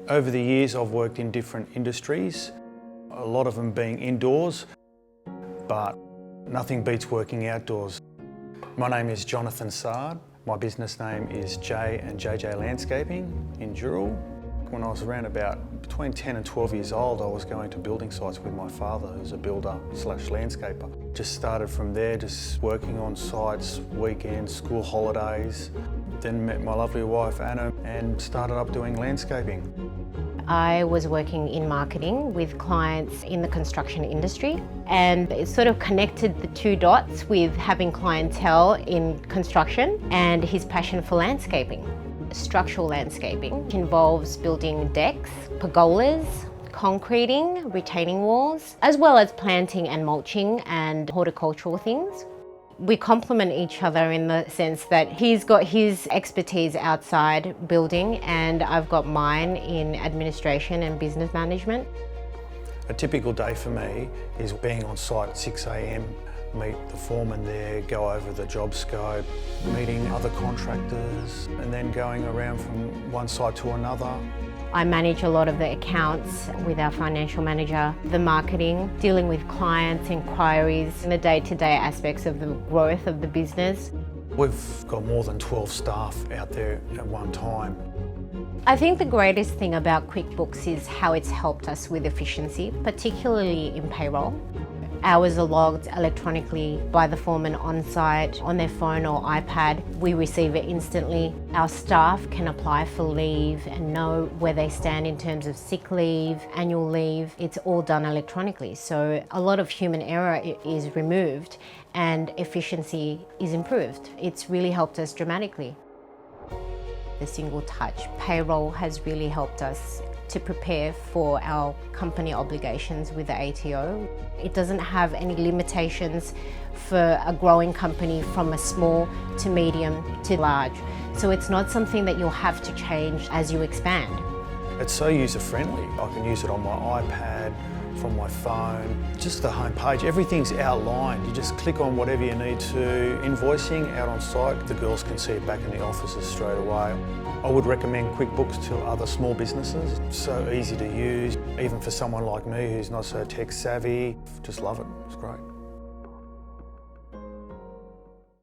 Over the years I've worked in different industries, a lot of them being indoors, but nothing beats working outdoors. My name is Jonathan Sard. My business name is J&JJ Landscaping in Dural. When I was around about between 10 and 12 years old, I was going to building sites with my father, who's a builder / landscaper. Just started from there, just working on sites, weekends, school holidays. Then met my lovely wife Anna and started up doing landscaping. I was working in marketing with clients in the construction industry, and it sort of connected the two dots with having clientele in construction and his passion for landscaping. Structural landscaping involves building decks, pergolas, concreting, retaining walls, as well as planting and mulching and horticultural things. We complement each other in the sense that he's got his expertise outside building and I've got mine in administration and business management. A typical day for me is being on site at 6 a.m, meet the foreman there, go over the job scope, meeting other contractors, and then going around from one site to another. I manage a lot of the accounts with our financial manager, the marketing, dealing with clients, inquiries, and the day-to-day aspects of the growth of the business. We've got more than 12 staff out there at one time. I think the greatest thing about QuickBooks is how it's helped us with efficiency, particularly in payroll. Hours are logged electronically by the foreman on site, on their phone or iPad. We receive it instantly. Our staff can apply for leave and know where they stand in terms of sick leave, annual leave. It's all done electronically. So a lot of human error is removed and efficiency is improved. It's really helped us dramatically. The Single Touch Payroll has really helped us to prepare for our company obligations with the ATO. It doesn't have any limitations for a growing company from a small to medium to large. So it's not something that you'll have to change as you expand. It's so user-friendly. I can use it on my iPad, from my phone, just the home page. Everything's outlined. You just click on whatever you need to. Invoicing out on site, the girls can see it back in the offices straight away. I would recommend QuickBooks to other small businesses. It's so easy to use, even for someone like me who's not so tech savvy. Just love it, it's great.